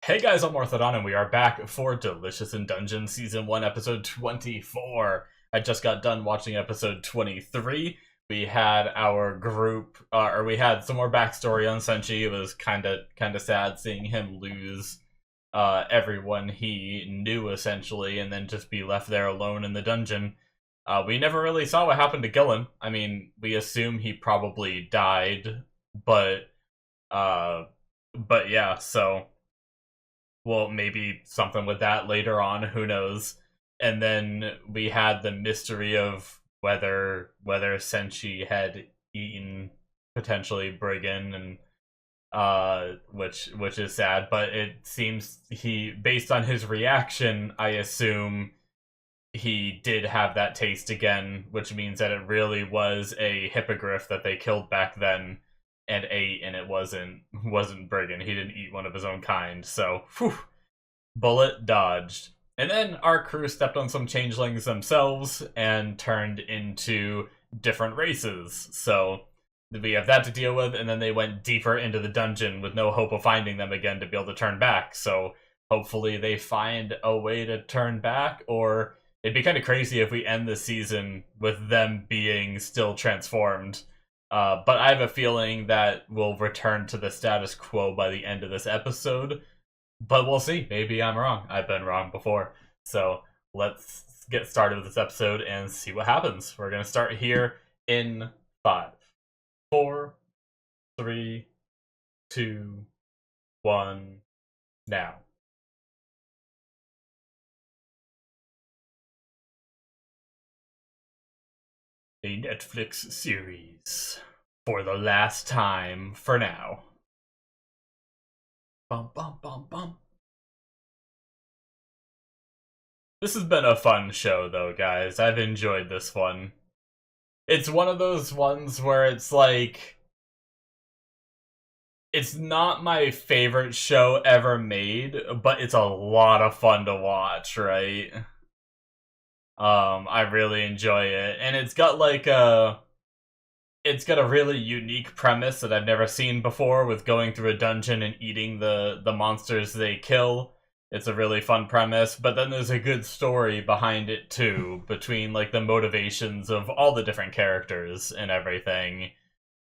Hey guys, I'm Morthadon, and we are back for Delicious in Dungeon Season 1, Episode 24. I just got done watching Episode 23. We had our group, or we had some more backstory on Senshi. It was kinda sad seeing him lose everyone he knew, essentially, and then just be left there alone in the dungeon. We never really saw what happened to Gillen. I mean, we assume he probably died, but, uh, but yeah, so... Well, maybe something with that later on, who knows. And then we had the mystery of whether Senshi had eaten potentially Brigand, and which is sad, but it seems he, based on his reaction, I assume he did have that taste again, which means that it really was a hippogriff that they killed back then and ate, and it wasn't Brigand. He didn't eat one of his own kind, so whew, bullet dodged. And then our crew stepped on some changelings themselves and turned into different races. So we have that to deal with, and then they went deeper into the dungeon with no hope of finding them again to be able to turn back. So hopefully they find a way to turn back, or it'd be kind of crazy if we end the season with them being still transformed. But I have a feeling that we'll return to the status quo by the end of this episode. But we'll see. Maybe I'm wrong. I've been wrong before. So let's get started with this episode and see what happens. We're going to start here in 5, 4, 3, 2, 1, now. A Netflix series. For the last time, for now. Bum bum bum bum. This has been a fun show, though, guys. I've enjoyed this one. It's one of those ones where it's like... It's not my favorite show ever made, but it's a lot of fun to watch, right? I really enjoy it. And it's got like a... It's got a really unique premise that I've never seen before, with going through a dungeon and eating the monsters they kill. It's a really fun premise, but then there's a good story behind it too, between like the motivations of all the different characters and everything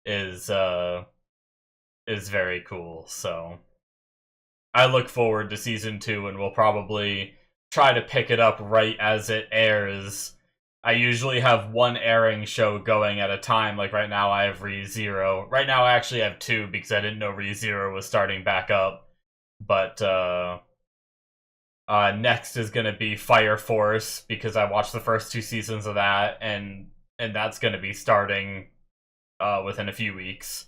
is very cool. So I look forward to season 2, and we'll probably try to pick it up right as it airs. I usually have one airing show going at a time. Like right now I have ReZero. Right now I actually have 2 because I didn't know ReZero was starting back up. But next is gonna be Fire Force, because I watched the first 2 seasons of that, and that's gonna be starting within a few weeks.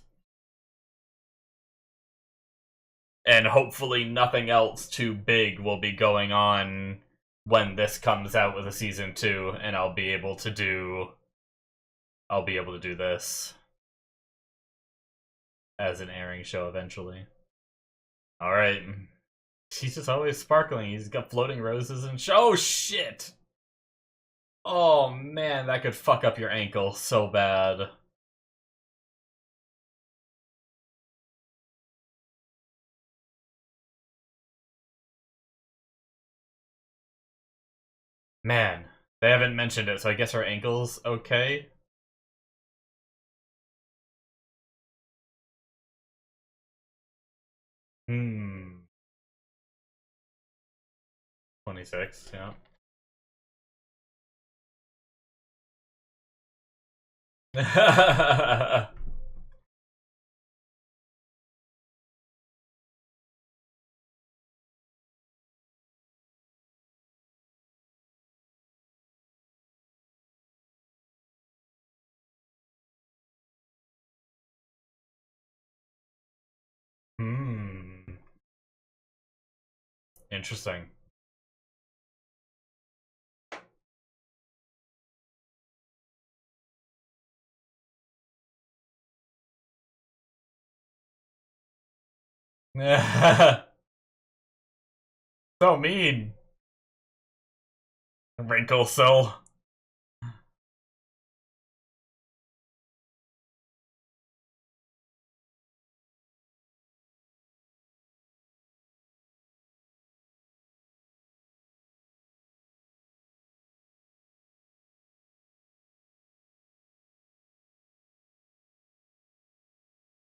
And hopefully nothing else too big will be going on when this comes out with a season 2, and I'll be able to do this as an airing show eventually. Alright. He's just always sparkling. He's got floating roses and oh shit! Oh man, that could fuck up your ankle so bad. Man, they haven't mentioned it, so I guess her ankle's okay. Hmm. 26, yeah. Hmm. Interesting. So mean. Wrinkle cell.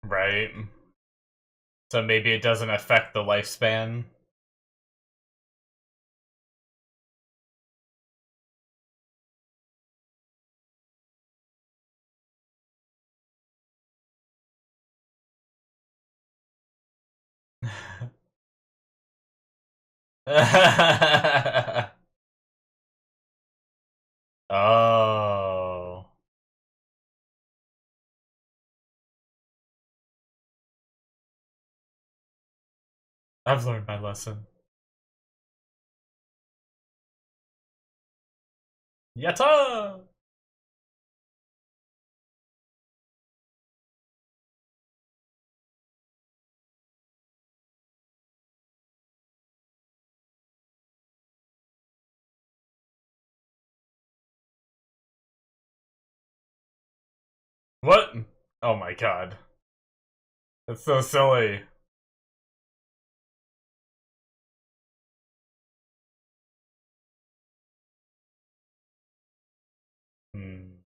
Right. So maybe it doesn't affect the lifespan. Oh. I've learned my lesson. Yatta! What? Oh my god. That's so silly. Hmm.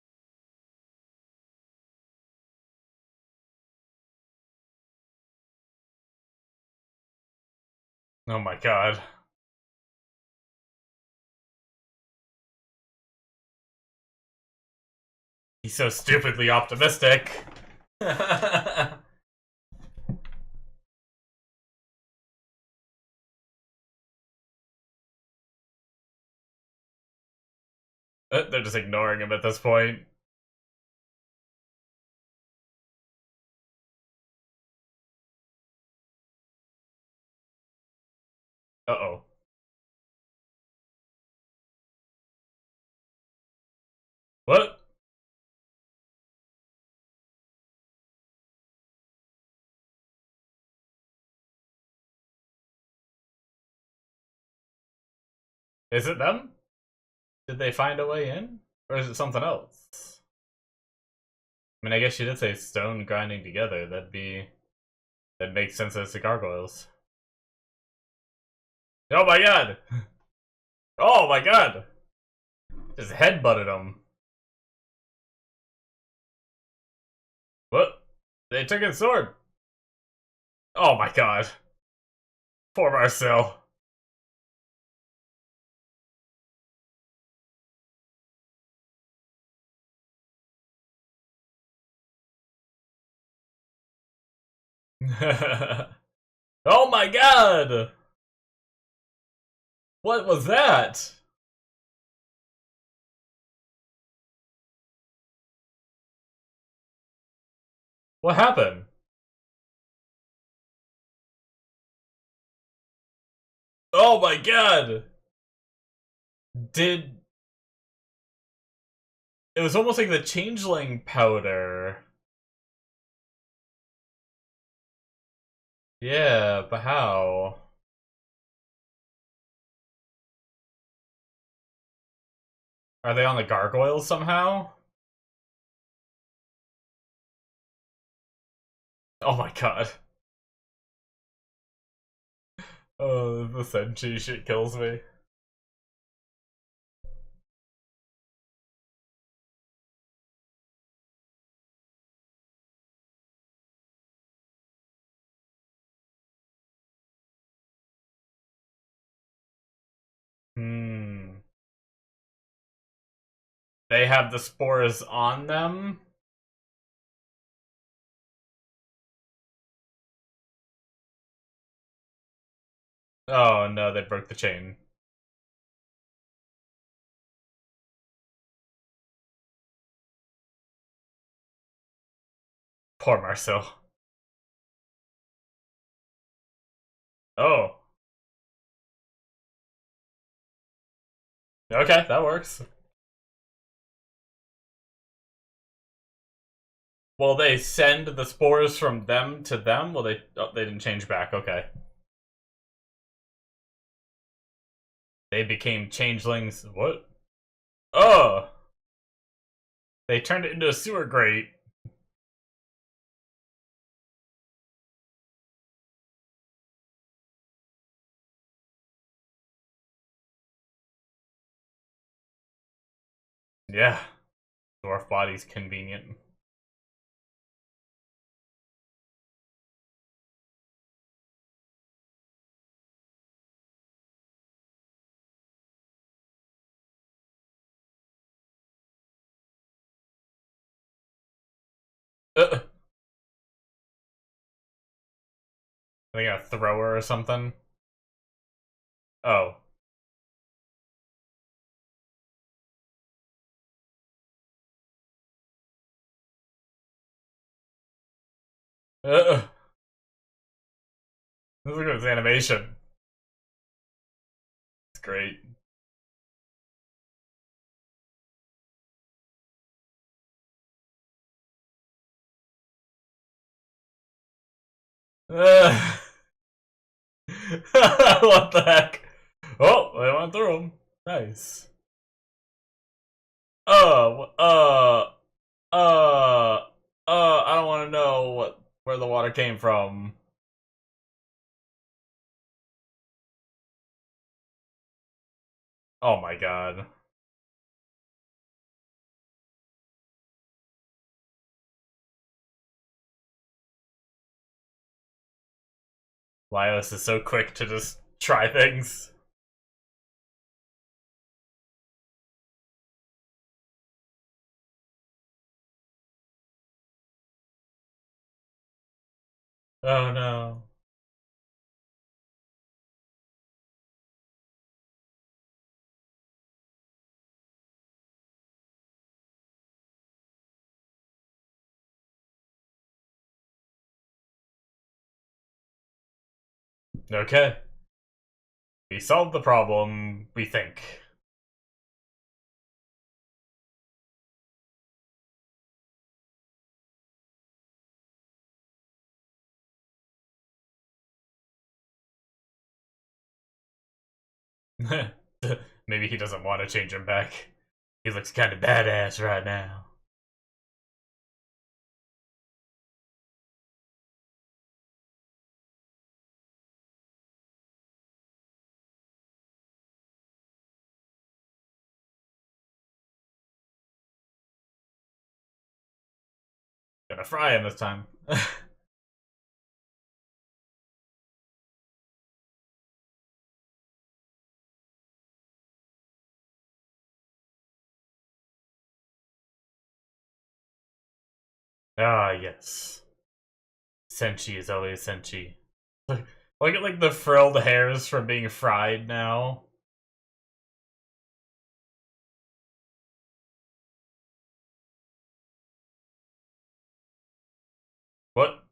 Oh my god. He's so stupidly optimistic. They're just ignoring him at this point. Uh-oh. What? Is it them? Did they find a way in? Or is it something else? I mean, I guess you did say stone grinding together. That makes sense as the gargoyles. Oh my god! Oh my god! Just headbutted him. What? They took his sword. Oh my god. Poor Marcel. Oh my god! What was that? What happened? Oh my god! Did... It was almost like the changeling powder. Yeah, but how? Are they on the gargoyles somehow? Oh my god. Oh, the Senshi shit kills me. Hmm. They have the spores on them? Oh no, they broke the chain. Poor Marcel. Oh. Okay, that works. Will they send the spores from them to them? Well, they... Oh, they didn't change back. Okay. They became changelings. What? Oh! They turned it into a sewer grate. Yeah. Dwarf body's convenient. I think a thrower or something. Oh. Look at this animation. It's great. What the heck? Oh, they went through him. Nice. Uh, uh, uh, I don't want to know where the water came from. Oh my god. Laios is so quick to just try things. Oh no. Okay. We solved the problem, we think. Maybe he doesn't want to change him back. He looks kind of badass right now. Gonna fry him this time. Ah, yes. Senshi is always Senshi. Look at like the frilled hairs from being fried now. What?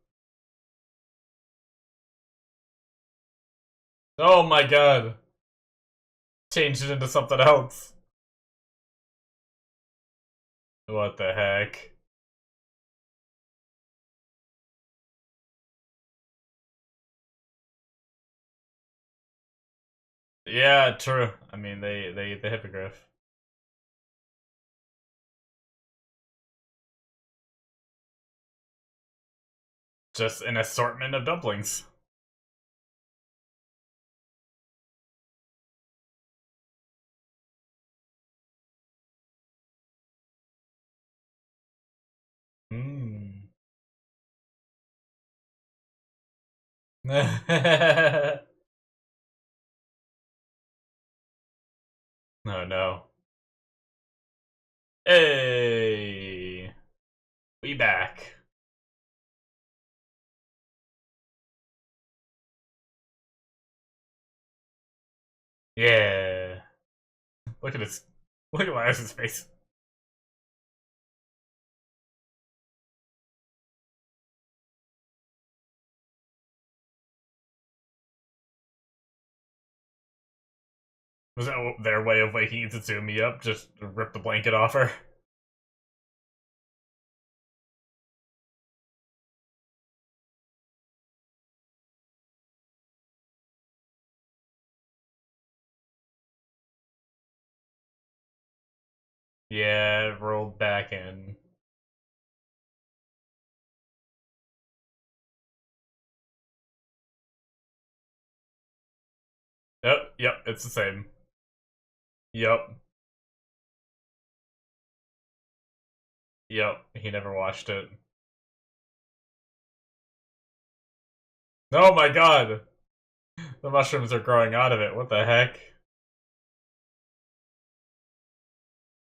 Oh my god. Changed it into something else. What the heck? Yeah, true. I mean, they eat the hippogriff. Just an assortment of dumplings. Mmm. Oh no. Hey, we back. Yeah. Look at his. Look at Laios' face. Was that their way of waking Itsumi up? Just rip the blanket off her? Yeah, rolled back in. Yep, it's the same. Yep, yep, he never watched it. Oh my god! The mushrooms are growing out of it, what the heck?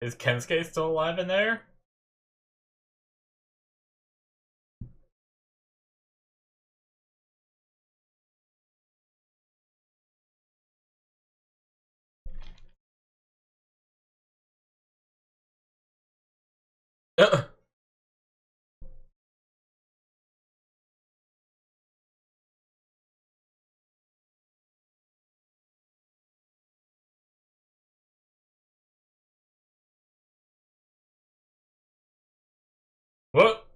Is Kensuke still alive in there? What?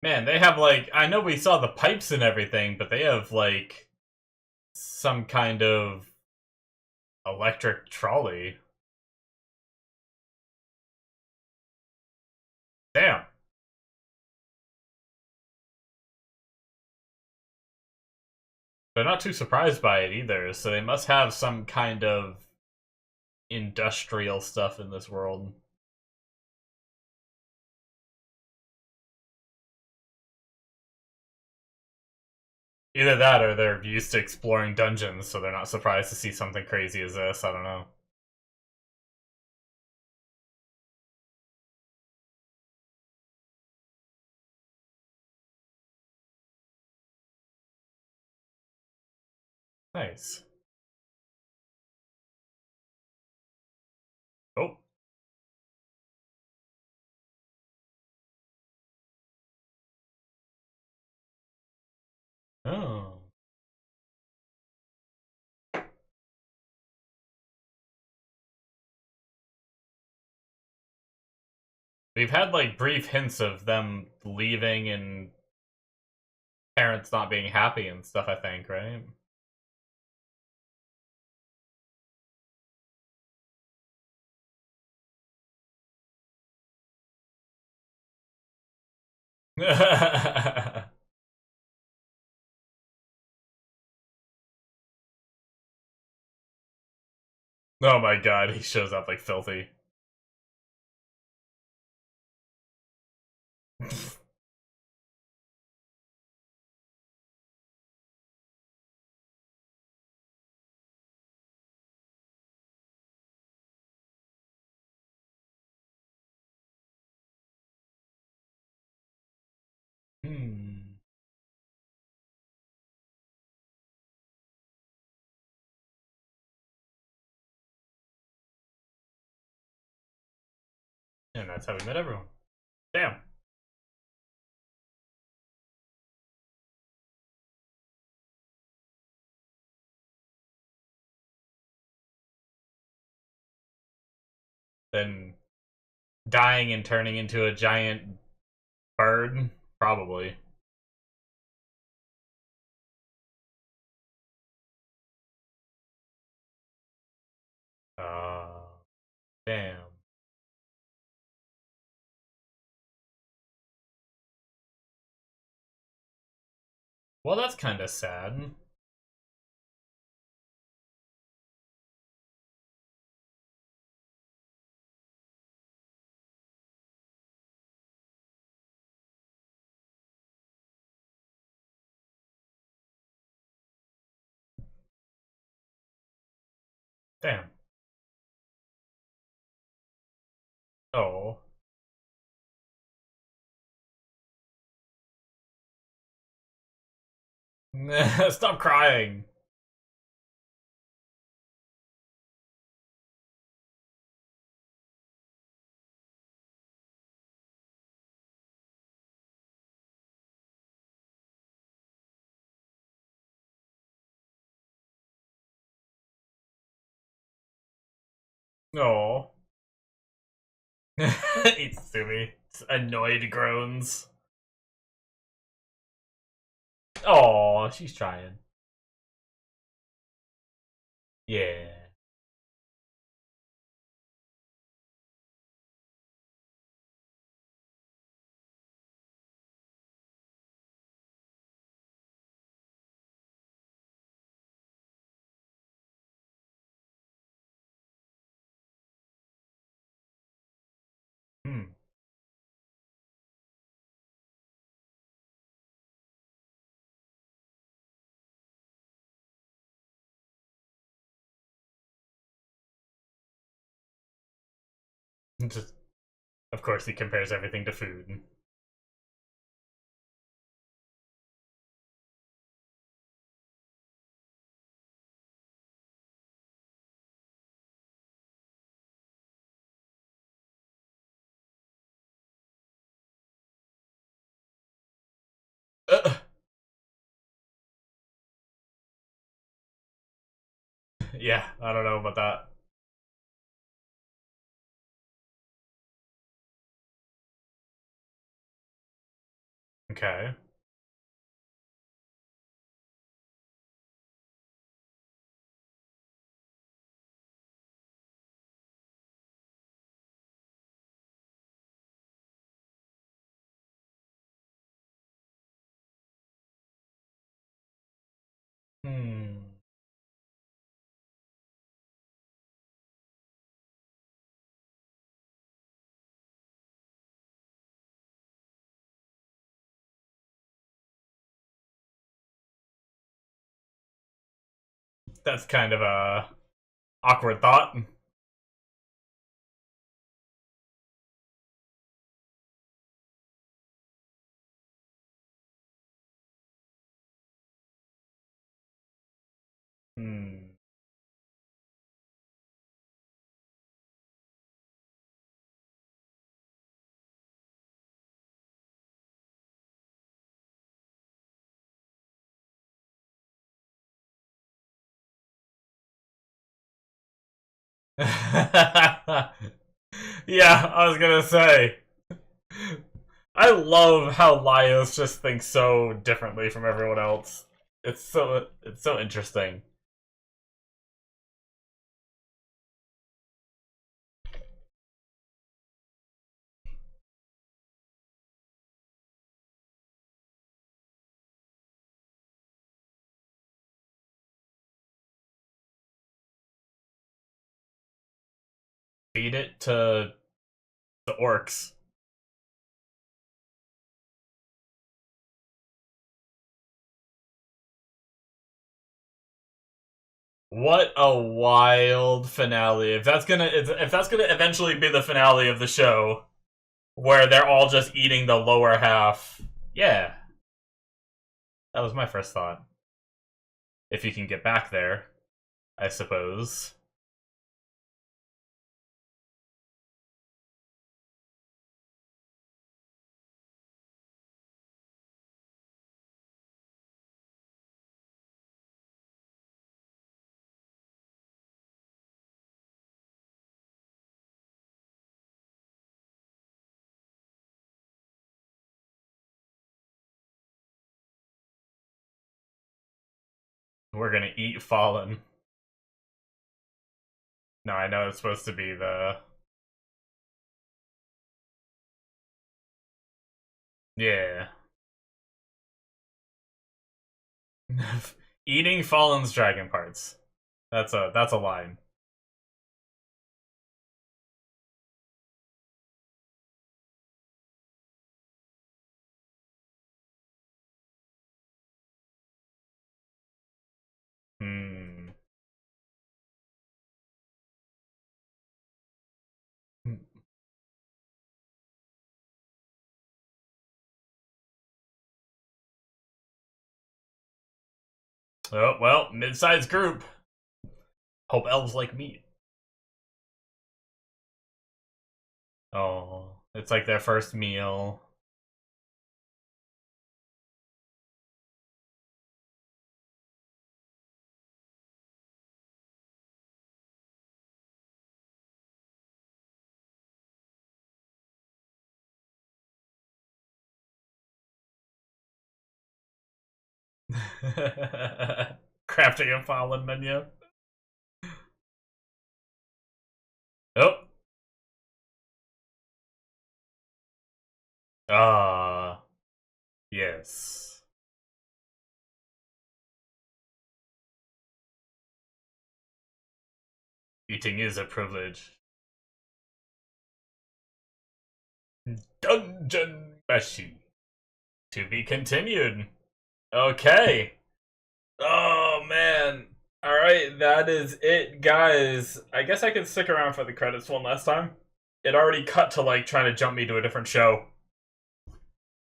Man, they have like, I know we saw the pipes and everything, but they have like some kind of electric trolley. Damn. They're not too surprised by it either, so they must have some kind of industrial stuff in this world. Either that or they're used to exploring dungeons, so they're not surprised to see something crazy as this. I don't know. Nice. Oh. Oh. We've had like brief hints of them leaving and parents not being happy and stuff, I think, right? Oh my god, he shows up like filthy. Hmm. And that's how we met everyone. Damn. Then dying and turning into a giant bird? Probably. Damn. Well, that's kind of sad. Damn. Oh. Stop crying. Oh. Itsumi. Annoyed groans. Oh, she's trying. Yeah. Hmm. Just, of course, he compares everything to food. Yeah, I don't know about that. Okay. Hmm. That's kind of a awkward thought. Hmm. Yeah, I was gonna say. I love how Laios just thinks so differently from everyone else. It's so interesting. Feed it to the orcs. What a wild finale! If that's gonna eventually be the finale of the show, where they're all just eating the lower half, yeah, that was my first thought. If you can get back there, I suppose. We're gonna eat Fallen. No, I know it's supposed to be the yeah. Eating Fallen's dragon parts. That's a line. Hmm. Oh well, mid-sized group. Hope elves like meat. Oh, it's like their first meal. Crafting a Fallen menu. Oh. Ah. Yes. Eating is a privilege. Dungeon Meshi. To be continued. Okay. Oh man. Alright, that is it, guys. I guess I could stick around for the credits one last time. It already cut to like trying to jump me to a different show.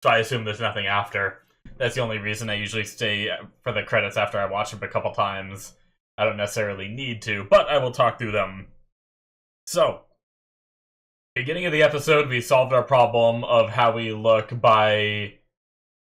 So I assume there's nothing after. That's the only reason I usually stay for the credits after I watch them a couple times. I don't necessarily need to, but I will talk through them. So, beginning of the episode, we solved our problem of how we look by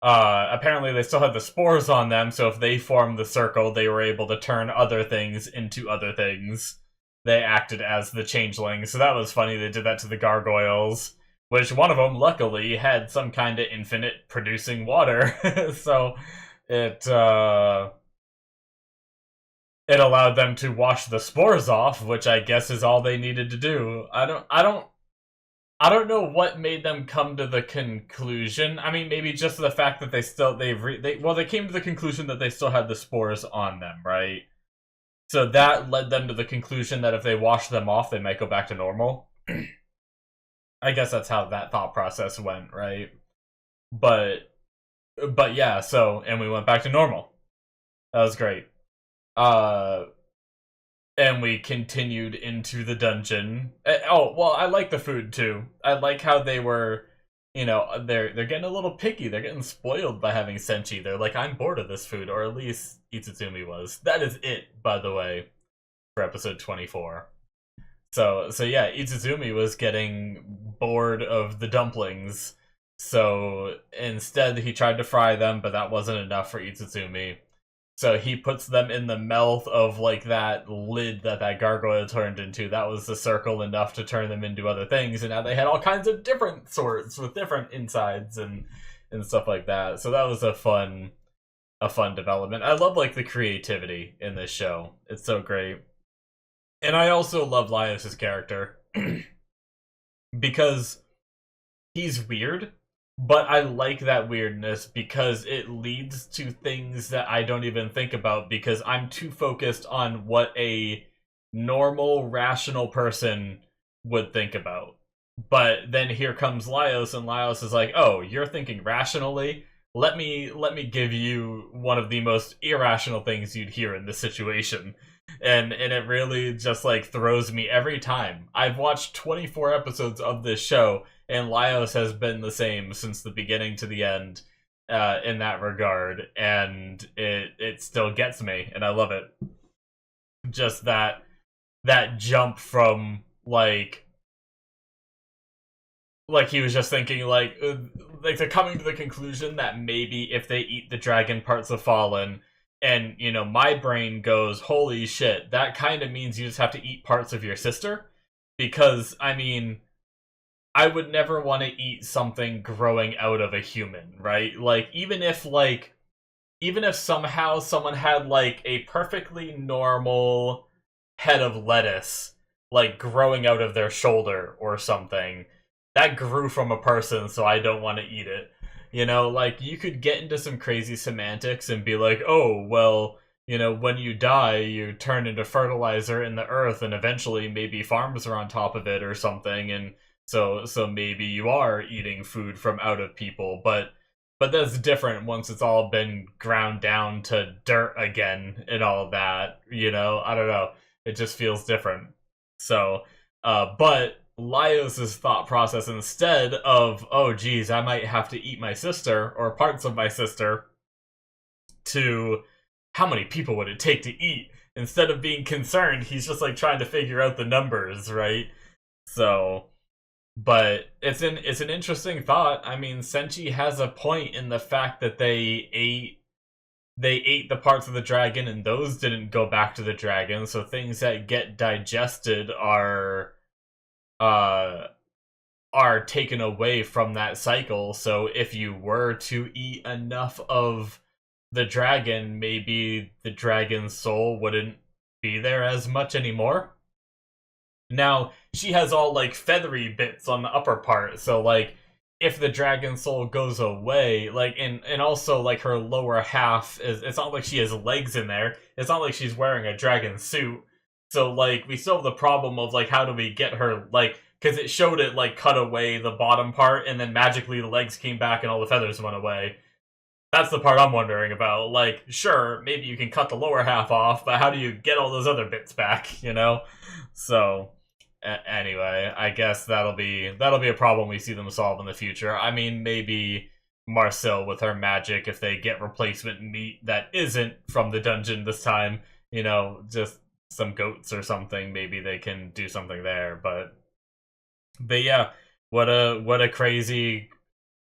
Apparently they still had the spores on them, so if they formed the circle, they were able to turn other things into other things. They acted as the changelings, so that was funny. They did that to the gargoyles, which one of them, luckily, had some kind of infinite producing water. So it, it allowed them to wash the spores off, which I guess is all they needed to do. I don't know what made them come to the conclusion. I mean, maybe just the fact that they came to the conclusion that they still had the spores on them, right? So that led them to the conclusion that if they wash them off, they might go back to normal. I guess that's how that thought process went, right? But yeah, so and we went back to normal. That was great. Uh and we continued into the dungeon. Oh, well, I like the food too. I like how they were, they're getting a little picky. They're getting spoiled by having Senshi. They're like, I'm bored of this food, or at least Itsuzumi was. That is it, by the way, for episode 24. So yeah, Itsuzumi was getting bored of the dumplings. So instead, he tried to fry them, but that wasn't enough for Itsuzumi. So he puts them in the mouth of like that lid that gargoyle turned into. That was the circle enough to turn them into other things, and now they had all kinds of different sorts with different insides and stuff like that. So that was a fun development. I love like the creativity in this show. It's so great. And I also love Laios' character because he's weird, but I like that weirdness because it leads to things that I don't even think about because I'm too focused on what a normal, rational person would think about. But then here comes Laios, and Laios is like, "Oh, you're thinking rationally? Let me give you one of the most irrational things you'd hear in this situation." And it really just like throws me every time. I've watched 24 episodes of this show, and Laios has been the same since the beginning to the end in that regard, and it still gets me, and I love it. Just that jump from like he was just thinking like they're coming to the conclusion that maybe if they eat the dragon parts of Falin, and my brain goes, holy shit, that kind of means you just have to eat parts of your sister, because I mean, I would never want to eat something growing out of a human, right? Even if somehow someone had like a perfectly normal head of lettuce like growing out of their shoulder or something, that grew from a person, so I don't want to eat it. Like you could get into some crazy semantics and be like, oh, well, when you die, you turn into fertilizer in the earth, and eventually maybe farms are on top of it or something, and so maybe you are eating food from out of people, but that's different once it's all been ground down to dirt again and all of that. I don't know. It just feels different. So, but Laios' thought process, instead of, oh geez, I might have to eat my sister or parts of my sister, to how many people would it take to eat? Instead of being concerned, he's just like trying to figure out the numbers, right? So, but it's an interesting thought. I mean, Senshi has a point in the fact that they ate the parts of the dragon, and those didn't go back to the dragon. So things that get digested uh are taken away from that cycle. So if you were to eat enough of the dragon, maybe the dragon's soul wouldn't be there as much anymore. Now, she has all like feathery bits on the upper part, so like if the dragon soul goes away, like and also like her lower half is, it's not like she has legs in there. It's not like she's wearing a dragon suit. So like we still have the problem of like how do we get her, like, because it showed it like cut away the bottom part and then magically the legs came back and all the feathers went away. That's the part I'm wondering about. Like, sure, maybe you can cut the lower half off, but how do you get all those other bits back? So anyway, I guess that'll be a problem we see them solve in the future. I mean, maybe Marcel with her magic, if they get replacement meat that isn't from the dungeon this time, just some goats or something, maybe they can do something there. But yeah, what a crazy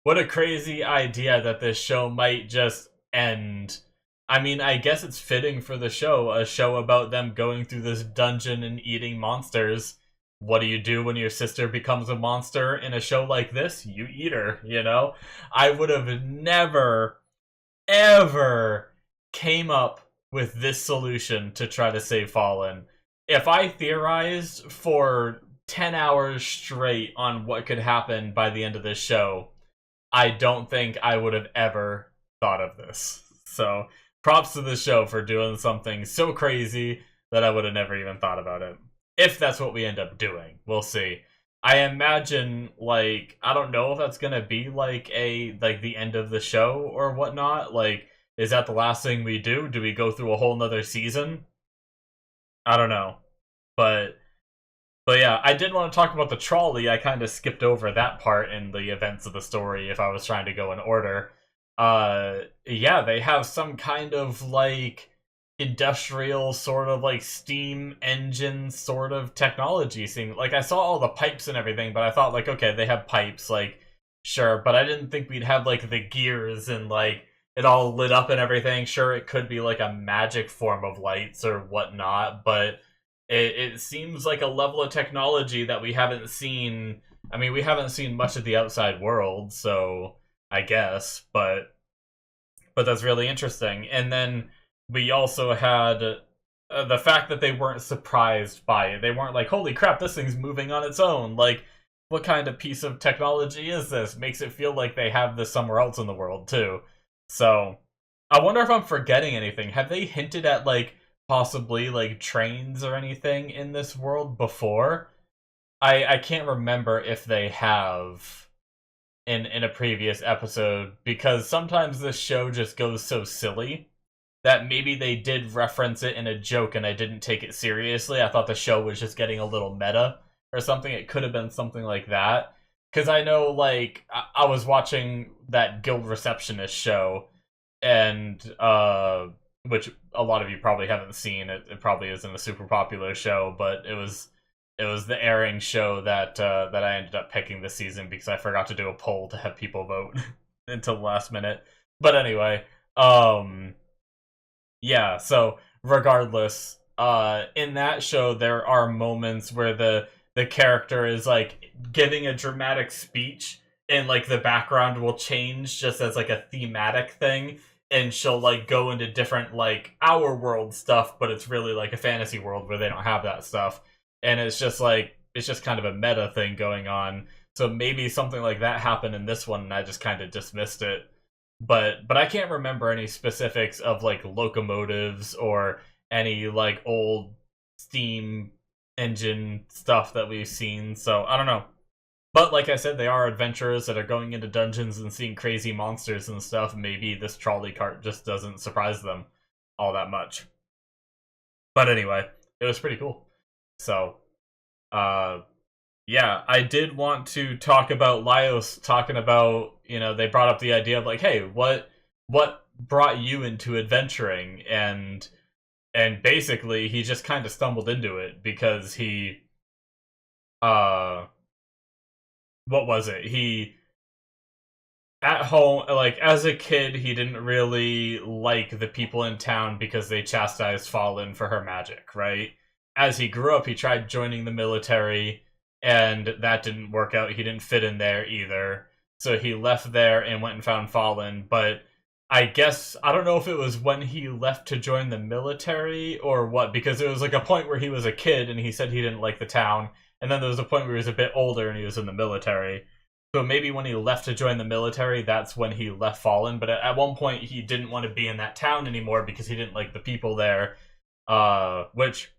what a crazy idea that this show might just end. I mean, I guess it's fitting for the show, a show about them going through this dungeon and eating monsters. What do you do when your sister becomes a monster in a show like this? You eat her, you know? I would have never, ever came up with this solution to try to save Fallen. If I theorized for 10 hours straight on what could happen by the end of this show, I don't think I would have ever thought of this. So, props to the show for doing something so crazy that I would have never even thought about it. If that's what we end up doing, we'll see. I imagine, like, I don't know if that's gonna be like the end of the show or whatnot. Like, is that the last thing we do? Do we go through a whole nother season? I don't know. But yeah, I did want to talk about the trolley. I kind of skipped over that part in the events of the story if I was trying to go in order. Yeah, they have some kind of like industrial sort of like steam engine sort of technology thing. Like I saw all the pipes and everything, but I thought like, okay, they have pipes, like sure, but I didn't think we'd have like the gears and like it all lit up and everything. Sure, it could be like a magic form of lights or whatnot, but it seems like a level of technology that we haven't seen. I mean, we haven't seen much of the outside world, so I guess, but that's really interesting. And then we also had the fact that they weren't surprised by it. They weren't like, holy crap, this thing's moving on its own. Like, what kind of piece of technology is this? Makes it feel like they have this somewhere else in the world, too. So, I wonder if I'm forgetting anything. Have they hinted at, like, possibly, like, trains or anything in this world before? I can't remember if they have in a previous episode, because sometimes this show just goes so silly that maybe they did reference it in a joke and I didn't take it seriously. I thought the show was just getting a little meta or something. It could have been something like that. Because I know, like, I was watching that Guild Receptionist show, and, which a lot of you probably haven't seen. It probably isn't a super popular show, but it was the airing show that that I ended up picking this season because I forgot to do a poll to have people vote until the last minute. But anyway, yeah, so regardless, in that show there are moments where the character is like giving a dramatic speech and like the background will change just as like a thematic thing, and she'll like go into different like our world stuff, but it's really like a fantasy world where they don't have that stuff. And it's just like it's just kind of a meta thing going on. So maybe something like that happened in this one and I just kind of dismissed it. But I can't remember any specifics of like locomotives or any like old steam engine stuff that we've seen. So I don't know. But like I said, they are adventurers that are going into dungeons and seeing crazy monsters and stuff. Maybe this trolley cart just doesn't surprise them all that much. But anyway, it was pretty cool. So, yeah, I did want to talk about Laios talking about, they brought up the idea of like, hey, what brought you into adventuring? And basically he just kind of stumbled into it because he what was it? He at home, like as a kid, he didn't really like the people in town because they chastised Falin for her magic, right? As he grew up, he tried joining the military, and that didn't work out. He didn't fit in there either. So he left there and went and found Falin. But I guess, I don't know if it was when he left to join the military or what, because there was like a point where he was a kid and he said he didn't like the town. And then there was a point where he was a bit older and he was in the military. So maybe when he left to join the military, that's when he left Fallen. But at one point, he didn't want to be in that town anymore because he didn't like the people there. Which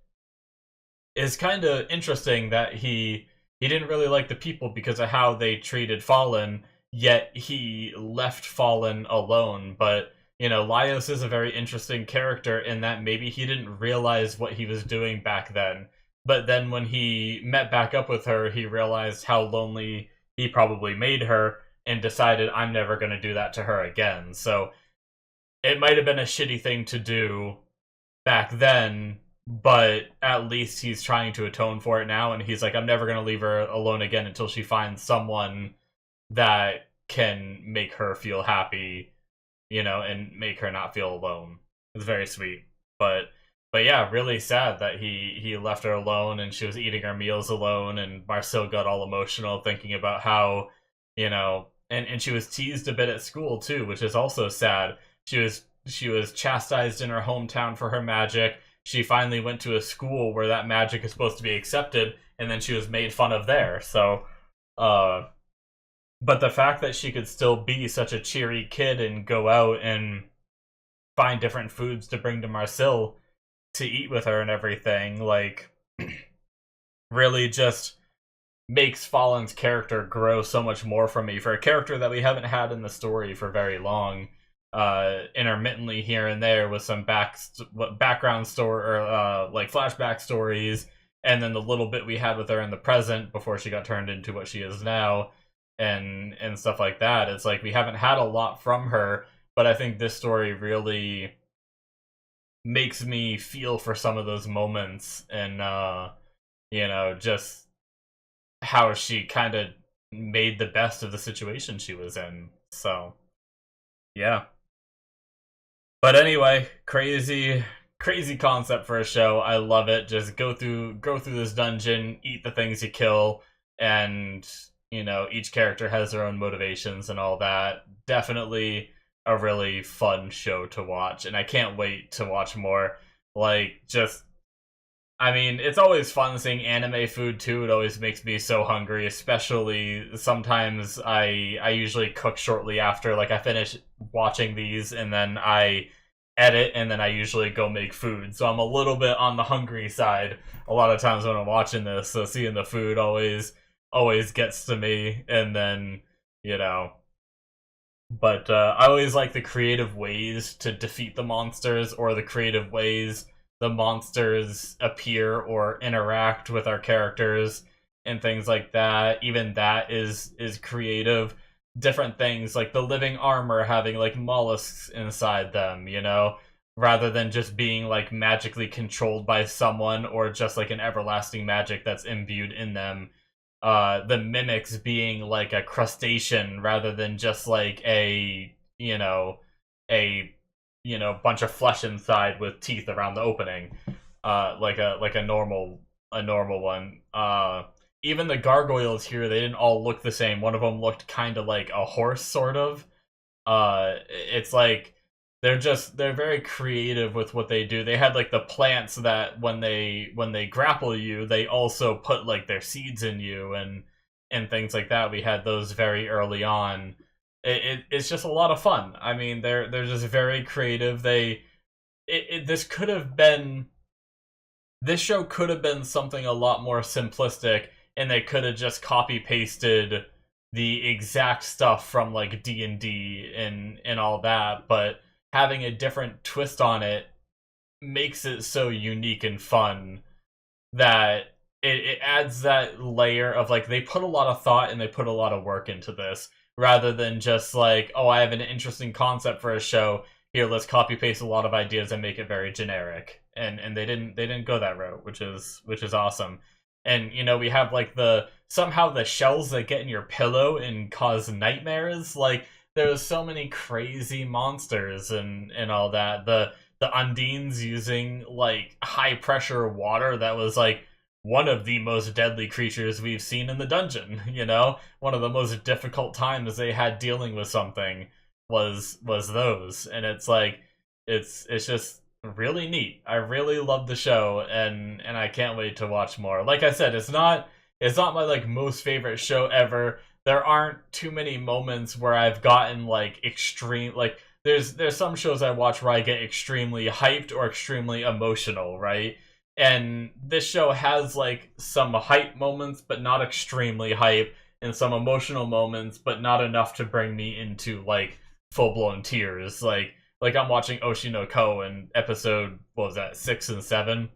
is kind of interesting that he didn't really like the people because of how they treated Fallen, yet he left Fallen alone. But, Laios is a very interesting character in that maybe he didn't realize what he was doing back then. But then when he met back up with her, he realized how lonely he probably made her and decided, I'm never going to do that to her again. So it might have been a shitty thing to do back then, but at least he's trying to atone for it now, and he's like, I'm never going to leave her alone again until she finds someone that can make her feel happy, you know, and make her not feel alone. It's very sweet. But yeah, really sad that he left her alone and she was eating her meals alone, and Marcel got all emotional thinking about how, you know, and she was teased a bit at school too, which is also sad. She was chastised in her hometown for her magic. She finally went to a school where that magic is supposed to be accepted, and then she was made fun of there. So, but the fact that she could still be such a cheery kid and go out and find different foods to bring to Marcel to eat with her and everything, like, really just makes Falin's character grow so much more for me, for a character that we haven't had in the story for very long. Intermittently here and there with some background story, or like flashback stories, and then the little bit we had with her in the present before she got turned into what she is now, and stuff like that. It's like we haven't had a lot from her, but I think this story really makes me feel for some of those moments, and you know, just how she kind of made the best of the situation she was in. So yeah. But anyway, crazy concept for a show. I love it. Just go through this dungeon, eat the things you kill, and you know, each character has their own motivations and all that. Definitely a really fun show to watch, and I can't wait to watch more. Like, just, I mean, it's always fun seeing anime food too. It always makes me so hungry, especially sometimes I usually cook shortly after, like, I finish watching these, and then I edit, and then I usually go make food. So I'm a little bit on the hungry side a lot of times when I'm watching this. So seeing the food always gets to me, and then, you know, but I always like the creative ways to defeat the monsters, or the creative ways the monsters appear or interact with our characters, and things like that. Even that is creative. Different things like the living armor having like mollusks inside them, you know, rather than just being like magically controlled by someone, or just like an everlasting magic that's imbued in them. The mimics being like a crustacean rather than just like a bunch of flesh inside with teeth around the opening, like a normal one. Even the gargoyles here, they didn't all look the same. One of them looked kind of like a horse, sort of. It's like they're very creative with what they do. They had like the plants that when they grapple you, they also put like their seeds in you, and things like that. We had those very early on. It's just a lot of fun. I mean, they're just very creative. This show could have been something a lot more simplistic, and they could have just copy pasted the exact stuff from like D&D and all that, but having a different twist on it makes it so unique and fun that it adds that layer of like, they put a lot of thought and they put a lot of work into this, rather than just like, oh, I have an interesting concept for a show, here, let's copy paste a lot of ideas and make it very generic. And they didn't go that route, which is awesome. And you know, we have like somehow the shells that get in your pillow and cause nightmares. Like, there was so many crazy monsters and all that. The Undines using like high pressure water that was like one of the most deadly creatures we've seen in the dungeon, you know? One of the most difficult times they had dealing with something was those. And it's like, it's just really neat. I really love the show, and I can't wait to watch more. Like I said, it's not my like most favorite show ever. There aren't too many moments where I've gotten like extreme, like there's some shows I watch where I get extremely hyped or extremely emotional, right? And this show has like some hype moments, but not extremely hype, and some emotional moments, but not enough to bring me into like full-blown tears. Like I'm watching Oshi no Ko, and episode, what was that, 6 and 7?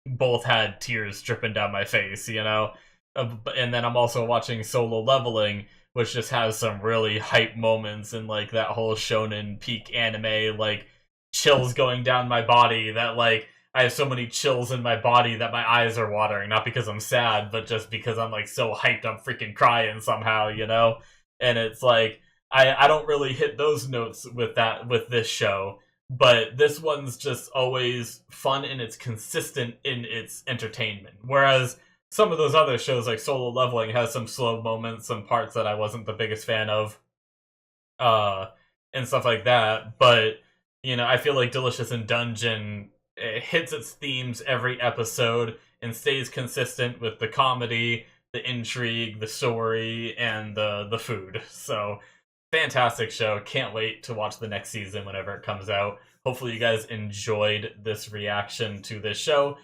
Both had tears dripping down my face, you know? And then I'm also watching Solo Leveling, which just has some really hype moments, and like that whole shonen peak anime, like chills going down my body, that like I have so many chills in my body that my eyes are watering, not because I'm sad, but just because I'm like so hyped I'm freaking crying somehow, you know? and it's like I don't really hit those notes with this show, but this one's just always fun and it's consistent in its entertainment. Whereas some of those other shows like Solo Leveling has some slow moments, some parts that I wasn't the biggest fan of, uh, and stuff like that. But I feel like Delicious in Dungeon, it hits its themes every episode and stays consistent with the comedy, the intrigue, the story, and the food. So fantastic show. Can't wait to watch the next season whenever it comes out. Hopefully you guys enjoyed this reaction to this show.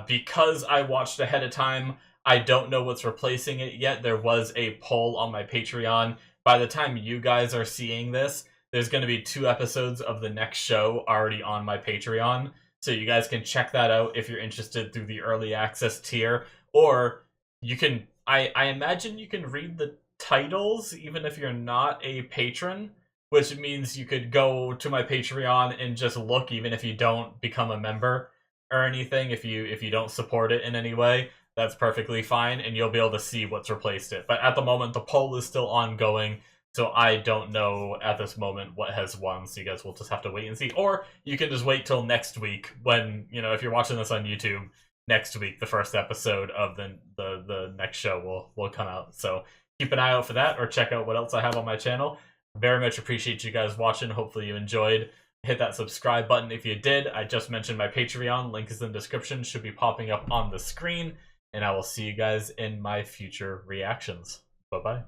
Because I watched ahead of time, I don't know what's replacing it yet. There was a poll on my Patreon. By the time you guys are seeing this, there's going to be 2 episodes of the next show already on my Patreon. So you guys can check that out if you're interested through the early access tier. Or you can, I imagine you can read the titles even if you're not a patron, which means you could go to my Patreon and just look even if you don't become a member or anything. If you don't support it in any way, that's perfectly fine, and you'll be able to see what's replaced it. But at the moment, the poll is still ongoing, so I don't know at this moment what has won, so you guys will just have to wait and see. Or you can just wait till next week when, if you're watching this on YouTube, next week, the first episode of the next show will come out. So keep an eye out for that, or check out what else I have on my channel. Very much appreciate you guys watching. Hopefully you enjoyed. Hit that subscribe button if you did. I just mentioned my Patreon. Link is in the description. Should be popping up on the screen. And I will see you guys in my future reactions. Bye-bye.